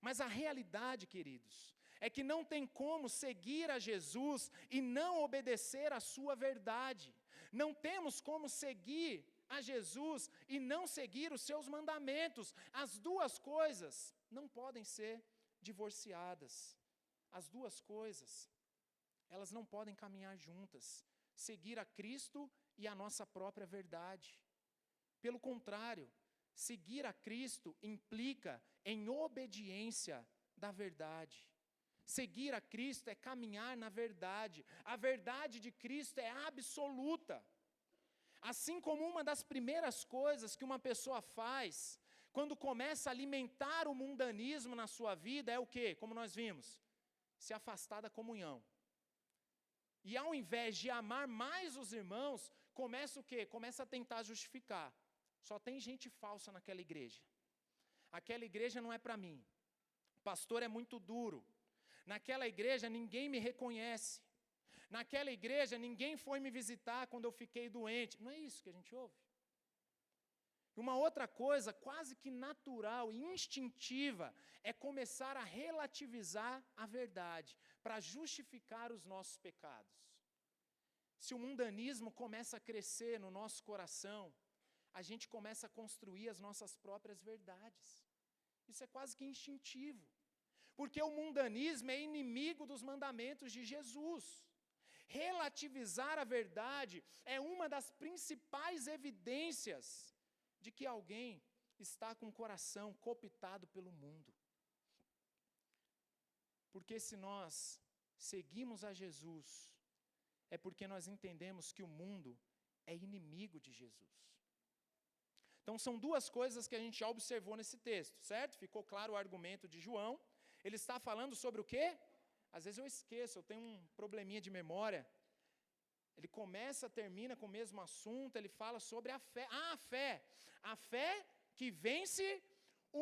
Mas a realidade, queridos, é que não tem como seguir a Jesus e não obedecer à sua verdade. Não temos como seguir a Jesus e não seguir os seus mandamentos. As duas coisas não podem ser divorciadas. As duas coisas, elas não podem caminhar juntas. Seguir a Cristo e a nossa própria verdade. Pelo contrário, seguir a Cristo implica em obediência da verdade. Seguir a Cristo é caminhar na verdade. A verdade de Cristo é absoluta. Assim como uma das primeiras coisas que uma pessoa faz, quando começa a alimentar o mundanismo na sua vida, é o quê? Como nós vimos, se afastar da comunhão. E ao invés de amar mais os irmãos, começa o quê? Começa a tentar justificar. Só tem gente falsa naquela igreja. Aquela igreja não é para mim. O pastor é muito duro. Naquela igreja ninguém me reconhece. Naquela igreja ninguém foi me visitar quando eu fiquei doente. Não é isso que a gente ouve? Uma outra coisa quase que natural e instintiva é começar a relativizar a verdade para justificar os nossos pecados. Se o mundanismo começa a crescer no nosso coração, a gente começa a construir as nossas próprias verdades. Isso é quase que instintivo, porque o mundanismo é inimigo dos mandamentos de Jesus. Relativizar a verdade é uma das principais evidências de que alguém está com o coração cooptado pelo mundo. Porque se nós seguimos a Jesus, é porque nós entendemos que o mundo é inimigo de Jesus. Então, são duas coisas que a gente já observou nesse texto, certo? Ficou claro o argumento de João. Ele está falando sobre o quê? Às vezes eu esqueço, eu tenho um probleminha de memória. Ele começa, termina com o mesmo assunto, ele fala sobre a fé. A fé que vence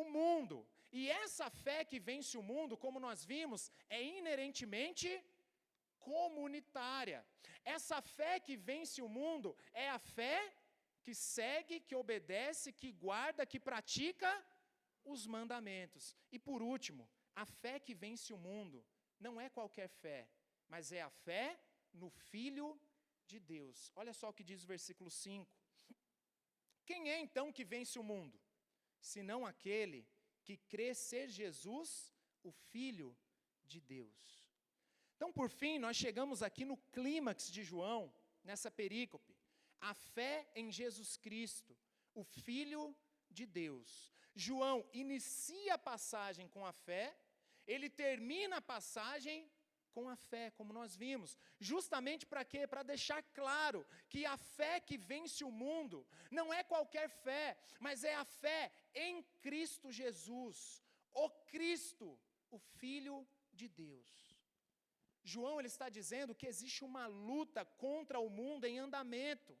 o mundo. E essa fé que vence o mundo, como nós vimos, é inerentemente comunitária. Essa fé que vence o mundo é a fé que segue, que obedece, que guarda, que pratica os mandamentos. E por último, a fé que vence o mundo não é qualquer fé, mas é a fé no Filho de Deus. Olha só o que diz o versículo 5. Quem é então que vence o mundo? Senão aquele que crê ser Jesus, o Filho de Deus. Então, por fim, nós chegamos aqui no clímax de João, nessa perícope. A fé em Jesus Cristo, o Filho de Deus. João inicia a passagem com a fé, ele termina a passagem com a fé, como nós vimos. Justamente para quê? Para deixar claro que a fé que vence o mundo não é qualquer fé, mas é a fé em Cristo Jesus, o Cristo, o Filho de Deus. João ele está dizendo que existe uma luta contra o mundo em andamento.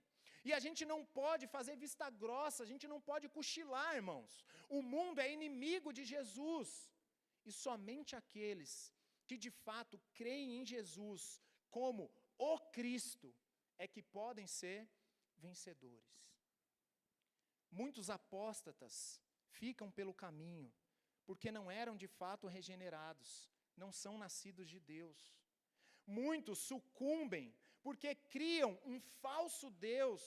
E a gente não pode fazer vista grossa, a gente não pode cochilar, irmãos. O mundo é inimigo de Jesus. E somente aqueles que de fato creem em Jesus como o Cristo é que podem ser vencedores. Muitos apóstatas ficam pelo caminho, porque não eram de fato regenerados, não são nascidos de Deus. Muitos sucumbem porque criam um falso Deus,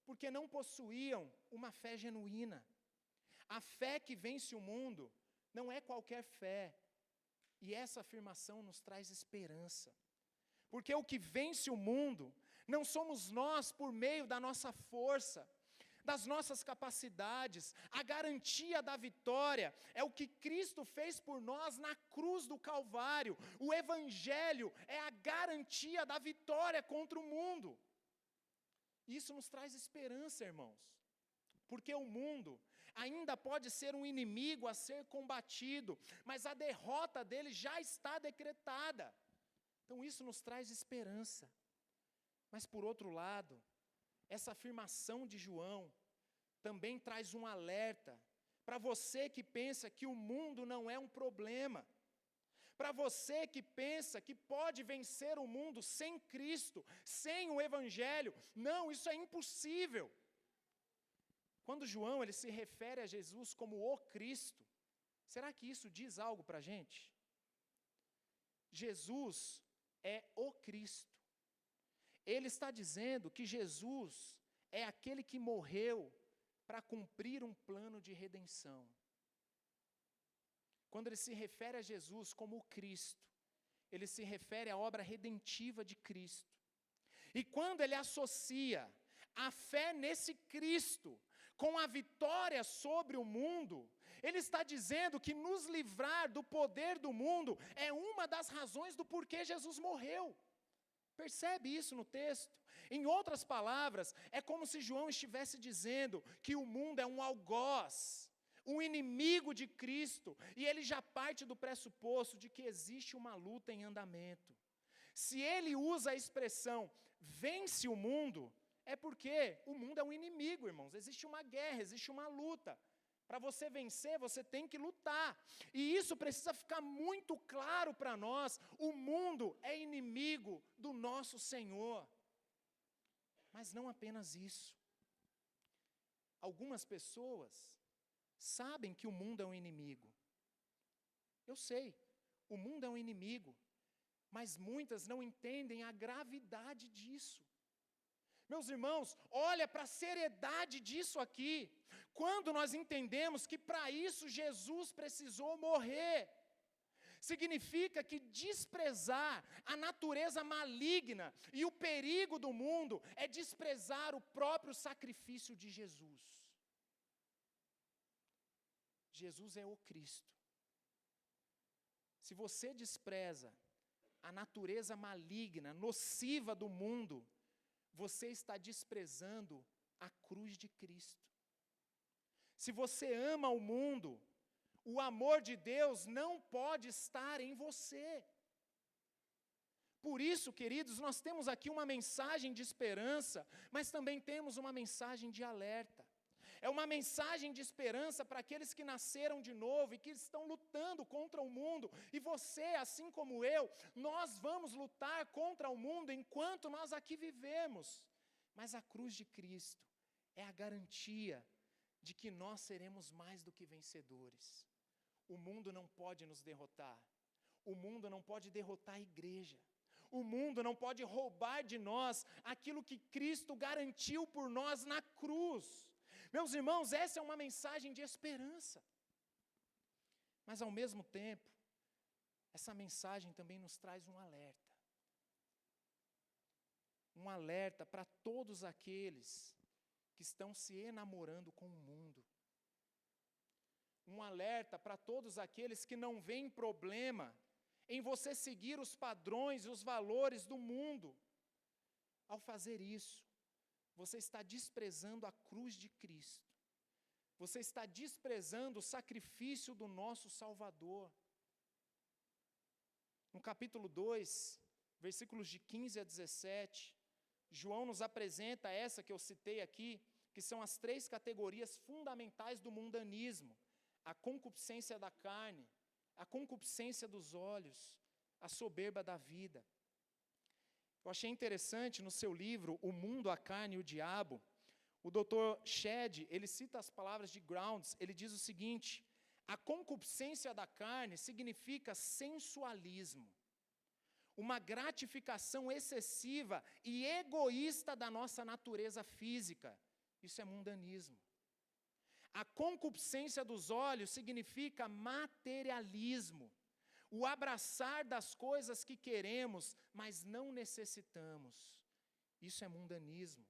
porque não possuíam uma fé genuína. A fé que vence o mundo não é qualquer fé. E essa afirmação nos traz esperança. Porque o que vence o mundo não somos nós por meio da nossa força, das nossas capacidades. A garantia da vitória é o que Cristo fez por nós na cruz do Calvário. O Evangelho é a garantia da vitória contra o mundo. Isso nos traz esperança, irmãos. Porque o mundo ainda pode ser um inimigo a ser combatido, mas a derrota dele já está decretada. Então isso nos traz esperança. Mas por outro lado, essa afirmação de João também traz um alerta para você que pensa que o mundo não é um problema. Para você que pensa que pode vencer o mundo sem Cristo, sem o Evangelho. Não, isso é impossível. Quando João ele se refere a Jesus como o Cristo, será que isso diz algo para a gente? Jesus é o Cristo. Ele está dizendo que Jesus é aquele que morreu para cumprir um plano de redenção. Quando ele se refere a Jesus como o Cristo, ele se refere à obra redentiva de Cristo. E quando ele associa a fé nesse Cristo com a vitória sobre o mundo, ele está dizendo que nos livrar do poder do mundo é uma das razões do porquê Jesus morreu. Percebe isso no texto? Em outras palavras, é como se João estivesse dizendo que o mundo é um algoz, um inimigo de Cristo, e ele já parte do pressuposto de que existe uma luta em andamento. Se ele usa a expressão vence o mundo, é porque o mundo é um inimigo, irmãos. Existe uma guerra, existe uma luta. Para você vencer, você tem que lutar. E isso precisa ficar muito claro para nós. O mundo é inimigo do nosso Senhor. Mas não apenas isso. Algumas pessoas sabem que o mundo é um inimigo. Eu sei, o mundo é um inimigo. Mas muitas não entendem a gravidade disso. Meus irmãos, olha para a seriedade disso aqui. Quando nós entendemos que para isso Jesus precisou morrer, significa que desprezar a natureza maligna e o perigo do mundo é desprezar o próprio sacrifício de Jesus. Jesus é o Cristo. Se você despreza a natureza maligna, nociva do mundo, você está desprezando a cruz de Cristo. se você ama o mundo, o amor de Deus não pode estar em você. Por isso, queridos, nós temos aqui uma mensagem de esperança, mas também temos uma mensagem de alerta. É uma mensagem de esperança para aqueles que nasceram de novo e que estão lutando contra o mundo. E você, assim como eu, nós vamos lutar contra o mundo enquanto nós aqui vivemos. Mas a cruz de Cristo é a garantia de que nós seremos mais do que vencedores. O mundo não pode nos derrotar. O mundo não pode derrotar a igreja. O mundo não pode roubar de nós aquilo que Cristo garantiu por nós na cruz. Meus irmãos, essa é uma mensagem de esperança. Mas ao mesmo tempo, essa mensagem também nos traz um alerta. Um alerta para todos aqueles que estão se enamorando com o mundo. Um alerta para todos aqueles que não veem problema em você seguir os padrões e os valores do mundo. Ao fazer isso, você está desprezando a cruz de Cristo. Você está desprezando o sacrifício do nosso Salvador. No capítulo 2, versículos de 15 a 17, João nos apresenta essa que eu citei aqui, que são as 3 categorias fundamentais do mundanismo: a concupiscência da carne, a concupiscência dos olhos, a soberba da vida. Eu achei interessante no seu livro, O Mundo, a Carne e o Diabo, o Dr. Shedd, ele cita as palavras de Grounds, ele diz o seguinte: a concupiscência da carne significa sensualismo, uma gratificação excessiva e egoísta da nossa natureza física. Isso é mundanismo. A concupiscência dos olhos significa materialismo, o abraçar das coisas que queremos, mas não necessitamos. Isso é mundanismo.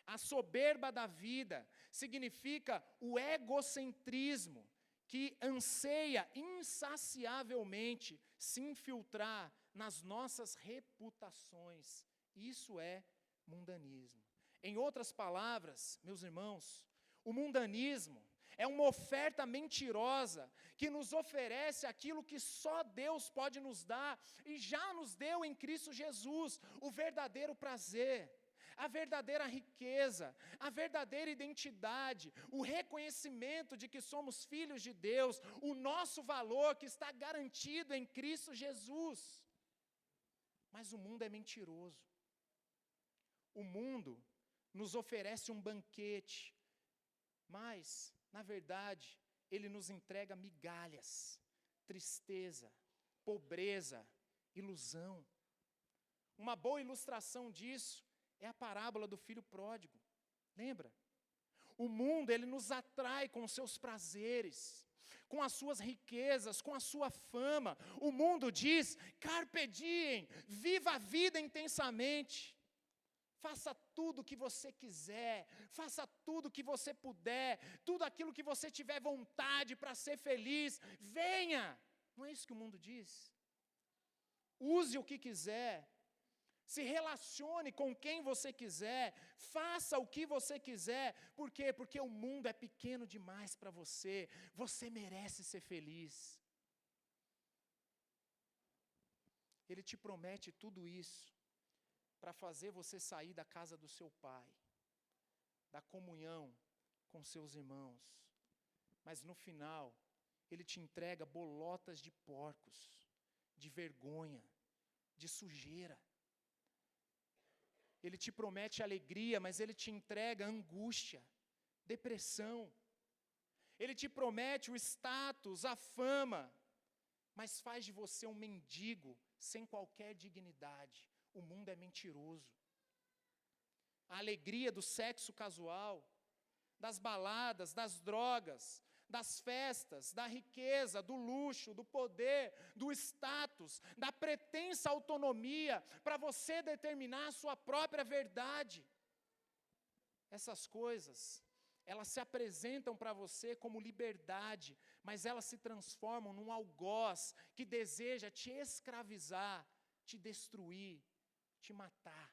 A soberba da vida significa o egocentrismo, que anseia insaciavelmente se infiltrar nas nossas reputações. Isso é mundanismo. Em outras palavras, meus irmãos, o mundanismo é uma oferta mentirosa que nos oferece aquilo que só Deus pode nos dar e já nos deu em Cristo Jesus, o verdadeiro prazer, a verdadeira riqueza, a verdadeira identidade, o reconhecimento de que somos filhos de Deus, o nosso valor que está garantido em Cristo Jesus. Mas o mundo é mentiroso. O mundo nos oferece um banquete, mas, na verdade, ele nos entrega migalhas, tristeza, pobreza, ilusão. Uma boa ilustração disso é a parábola do filho pródigo. Lembra? O mundo, ele nos atrai com os seus prazeres, com as suas riquezas, com a sua fama. O mundo diz: carpe diem, viva a vida intensamente. Faça tudo o que você quiser, faça tudo o que você puder, tudo aquilo que você tiver vontade para ser feliz, venha. Não é isso que o mundo diz? Use o que quiser, se relacione com quem você quiser, faça o que você quiser. Por quê? Porque o mundo é pequeno demais para você, você merece ser feliz. Ele te promete tudo isso para fazer você sair da casa do seu pai, da comunhão com seus irmãos. Mas no final, ele te entrega bolotas de porcos, de vergonha, de sujeira. Ele te promete alegria, mas ele te entrega angústia, depressão. Ele te promete o status, a fama, mas faz de você um mendigo sem qualquer dignidade. O mundo é mentiroso. A alegria do sexo casual, das baladas, das drogas, das festas, da riqueza, do luxo, do poder, do status, da pretensa autonomia para você determinar a sua própria verdade. Essas coisas, elas se apresentam para você como liberdade, mas elas se transformam num algoz que deseja te escravizar, te destruir, te matar.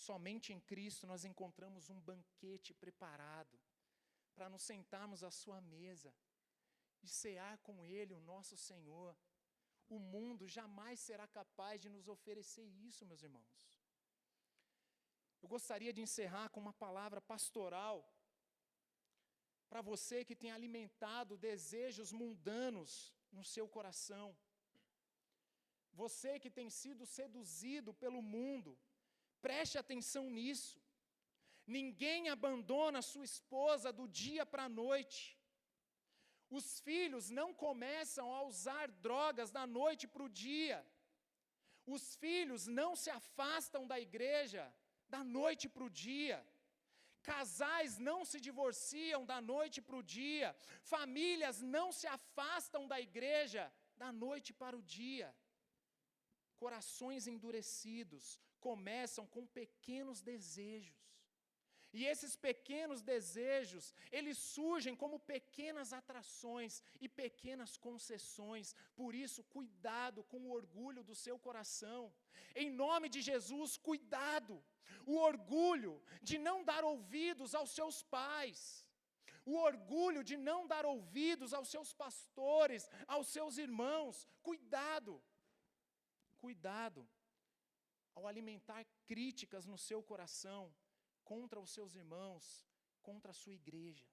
Somente em Cristo nós encontramos um banquete preparado. para nos sentarmos à sua mesa e cear com Ele, o nosso Senhor. O mundo jamais será capaz de nos oferecer isso, meus irmãos. Eu gostaria de encerrar com uma palavra pastoral para você que tem alimentado desejos mundanos no seu coração. Você que tem sido seduzido pelo mundo, preste atenção nisso. Ninguém abandona sua esposa do dia para a noite. Os filhos não começam a usar drogas da noite para o dia. Os filhos não se afastam da igreja da noite para o dia. Casais não se divorciam da noite para o dia. Famílias não se afastam da igreja da noite para o dia. Corações endurecidos começam com pequenos desejos. E esses pequenos desejos, eles surgem como pequenas atrações e pequenas concessões. Por isso, cuidado com o orgulho do seu coração. Em nome de Jesus, cuidado. O orgulho de não dar ouvidos aos seus pais. O orgulho de não dar ouvidos aos seus pastores, aos seus irmãos. Cuidado. Cuidado ao alimentar críticas no seu coração contra os seus irmãos, contra a sua igreja.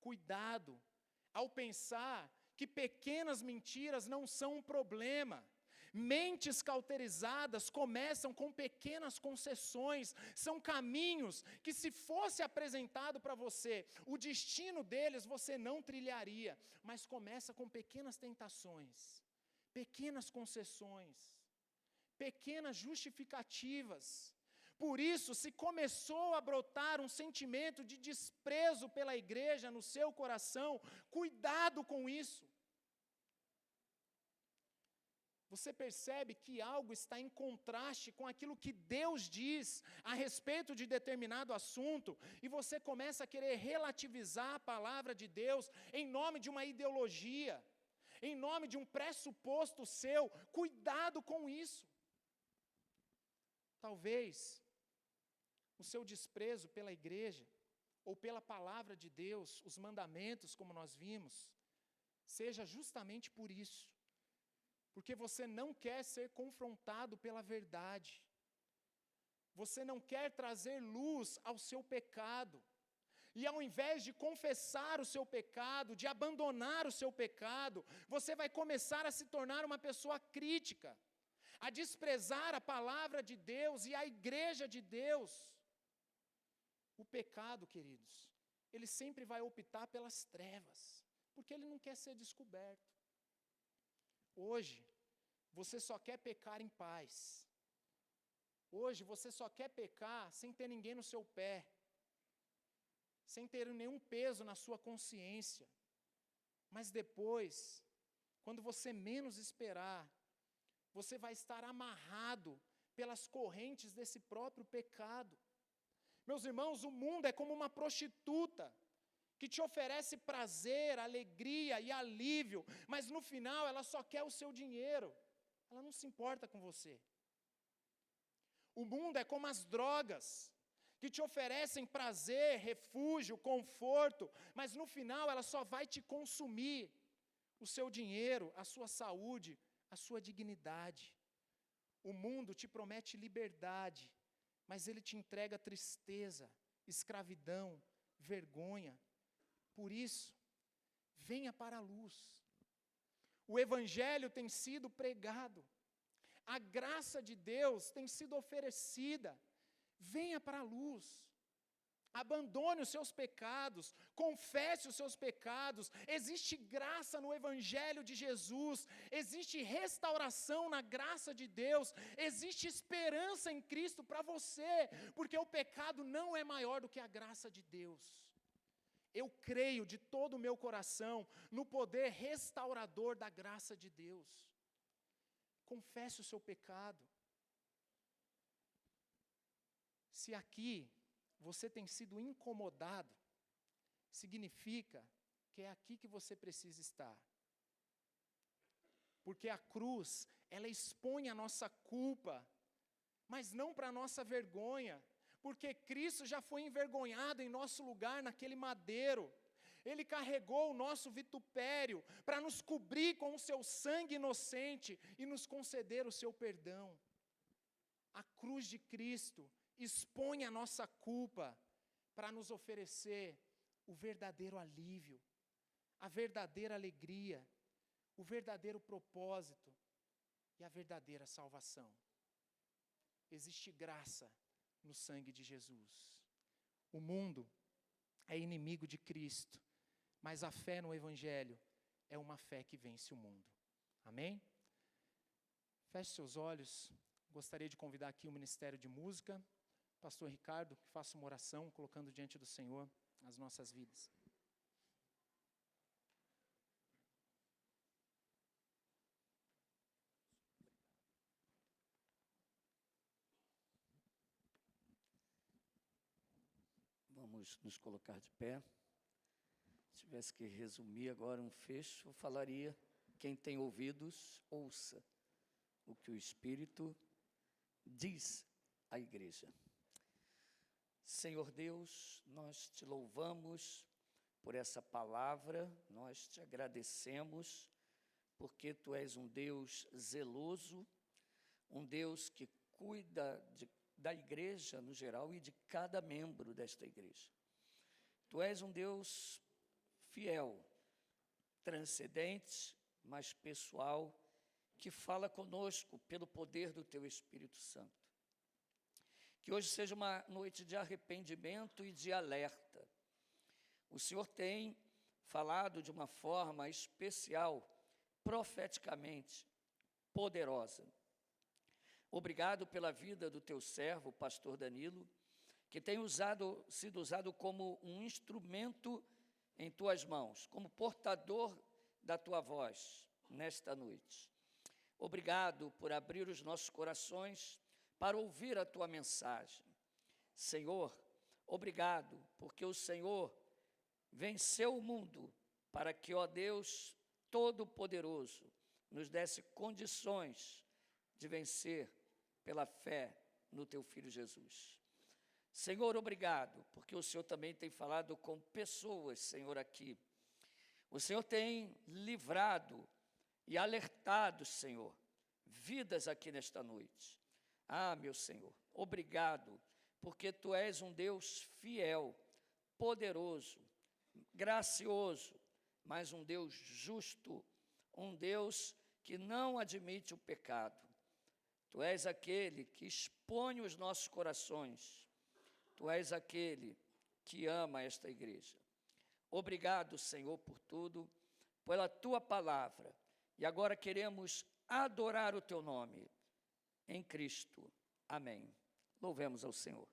Cuidado ao pensar que pequenas mentiras não são um problema. Mentes cauterizadas começam com pequenas concessões, são caminhos que, se fosse apresentado para você, o destino deles você não trilharia, mas começa com pequenas tentações, pequenas concessões, pequenas justificativas. Por isso, se começou a brotar um sentimento de desprezo pela igreja no seu coração, cuidado com isso. Você percebe que algo está em contraste com aquilo que Deus diz a respeito de determinado assunto, e você começa a querer relativizar a palavra de Deus em nome de uma ideologia, em nome de um pressuposto seu. Cuidado com isso. Talvez o seu desprezo pela igreja, ou pela palavra de Deus, os mandamentos, como nós vimos, seja justamente por isso. Porque você não quer ser confrontado pela verdade. Você não quer trazer luz ao seu pecado. E ao invés de confessar o seu pecado, de abandonar o seu pecado, você vai começar a se tornar uma pessoa crítica, a desprezar a palavra de Deus e a igreja de Deus. O pecado, queridos, ele sempre vai optar pelas trevas, porque ele não quer ser descoberto. Hoje, você só quer pecar em paz. Hoje, você só quer pecar sem ter ninguém no seu pé, sem ter nenhum peso na sua consciência. Mas depois, quando você menos esperar, você vai estar amarrado pelas correntes desse próprio pecado. Meus irmãos, o mundo é como uma prostituta que te oferece prazer, alegria e alívio, mas no final ela só quer o seu dinheiro, ela não se importa com você. O mundo é como as drogas, que te oferecem prazer, refúgio, conforto, mas no final ela só vai te consumir o seu dinheiro, a sua saúde, a sua dignidade. O mundo te promete liberdade, mas ele te entrega tristeza, escravidão, vergonha. Por isso, venha para a luz. O evangelho tem sido pregado. A graça de Deus tem sido oferecida. Venha para a luz. Abandone os seus pecados, confesse os seus pecados. Existe graça no evangelho de Jesus, existe restauração na graça de Deus, existe esperança em Cristo para você, porque o pecado não é maior do que a graça de Deus. Eu creio de todo o meu coração no poder restaurador da graça de Deus. Confesse o seu pecado. Se aqui você tem sido incomodado, significa que é aqui que você precisa estar. Porque a cruz, ela expõe a nossa culpa, mas não para a nossa vergonha. porque Cristo já foi envergonhado em nosso lugar naquele madeiro. Ele carregou o nosso vitupério para nos cobrir com o seu sangue inocente e nos conceder o seu perdão. A cruz de Cristo expõe a nossa culpa para nos oferecer o verdadeiro alívio, a verdadeira alegria, o verdadeiro propósito e a verdadeira salvação. Existe graça no sangue de Jesus. O mundo é inimigo de Cristo, mas a fé no Evangelho é uma fé que vence o mundo. Amém? Feche seus olhos. Gostaria de convidar aqui o Ministério de Música, Pastor Ricardo, que faça uma oração, colocando diante do Senhor as nossas vidas. Vamos nos colocar de pé. Se tivesse que resumir agora um fecho, eu falaria: quem tem ouvidos, ouça o que o Espírito diz à igreja. Senhor Deus, nós te louvamos por essa palavra, nós te agradecemos, porque tu és um Deus zeloso, um Deus que cuida da igreja no geral e de cada membro desta igreja. Tu és um Deus fiel, transcendente, mas pessoal, que fala conosco pelo poder do teu Espírito Santo. Que hoje seja uma noite de arrependimento e de alerta. O Senhor tem falado de uma forma especial, profeticamente, poderosa. Obrigado pela vida do teu servo, pastor Danilo, que tem sido usado como um instrumento em tuas mãos, como portador da tua voz nesta noite. Obrigado por abrir os nossos corações para ouvir a tua mensagem. Senhor, obrigado, porque o Senhor venceu o mundo para que, ó Deus Todo-Poderoso, nos desse condições de vencer pela fé no teu Filho Jesus. Senhor, obrigado, porque o Senhor também tem falado com pessoas, Senhor, aqui. O Senhor tem livrado e alertado, Senhor, vidas aqui nesta noite. Ah, meu Senhor, obrigado, porque tu és um Deus fiel, poderoso, gracioso, mas um Deus justo, um Deus que não admite o pecado. Tu és aquele que expõe os nossos corações. Tu és aquele que ama esta igreja. Obrigado, Senhor, por tudo, pela tua palavra. E agora queremos adorar o teu nome. Em Cristo. Amém. Louvemos ao Senhor.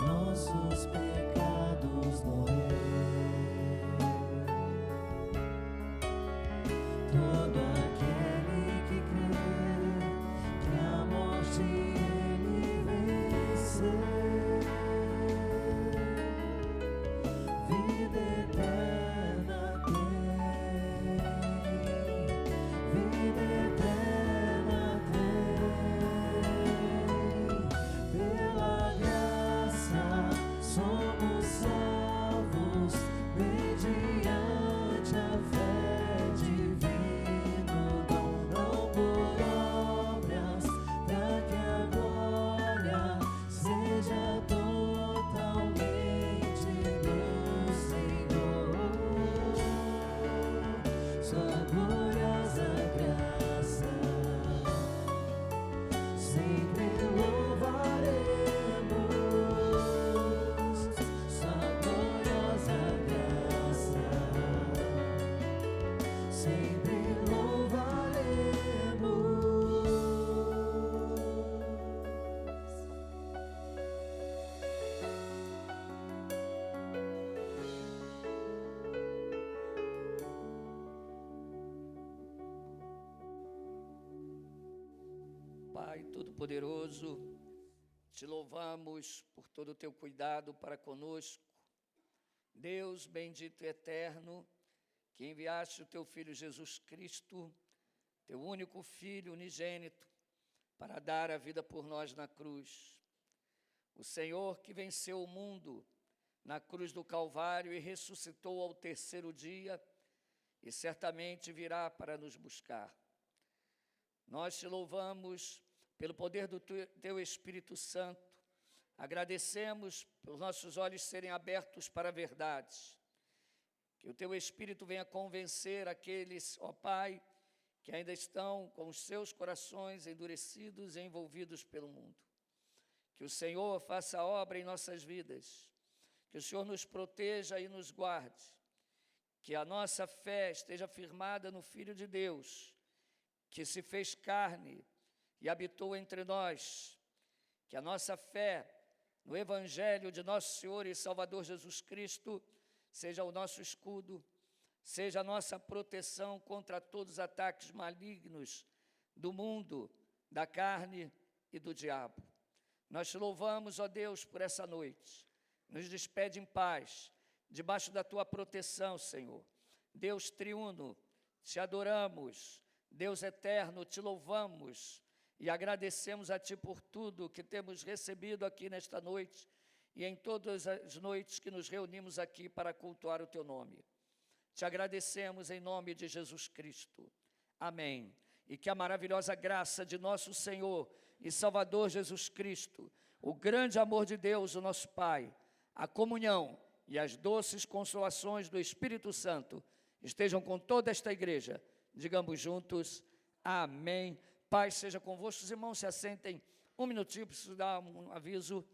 Nossos pecados morreram. Pai Todo-Poderoso, te louvamos por todo o teu cuidado para conosco. Deus bendito e eterno, que enviaste o teu Filho Jesus Cristo, teu único Filho unigênito, para dar a vida por nós na cruz. O Senhor que venceu o mundo na cruz do Calvário e ressuscitou ao terceiro dia, e certamente virá para nos buscar. Nós te louvamos pelo poder do teu Espírito Santo, agradecemos pelos nossos olhos serem abertos para a verdade, que o teu Espírito venha convencer aqueles, ó Pai, que ainda estão com os seus corações endurecidos e envolvidos pelo mundo. Que o Senhor faça obra em nossas vidas, que o Senhor nos proteja e nos guarde, que a nossa fé esteja firmada no Filho de Deus, que se fez carne e habitou entre nós, que a nossa fé no Evangelho de nosso Senhor e Salvador Jesus Cristo seja o nosso escudo, seja a nossa proteção contra todos os ataques malignos do mundo, da carne e do diabo. Nós te louvamos, ó Deus, por essa noite. Nos despede em paz, debaixo da tua proteção, Senhor. Deus triuno, te adoramos. Deus eterno, te louvamos e agradecemos a ti por tudo que temos recebido aqui nesta noite e em todas as noites que nos reunimos aqui para cultuar o teu nome. Te agradecemos em nome de Jesus Cristo. Amém. E que a maravilhosa graça de nosso Senhor e Salvador Jesus Cristo, o grande amor de Deus, o nosso Pai, a comunhão e as doces consolações do Espírito Santo estejam com toda esta igreja. Digamos juntos, amém. Paz seja convosco. Os irmãos se assentem um minutinho, preciso dar um aviso.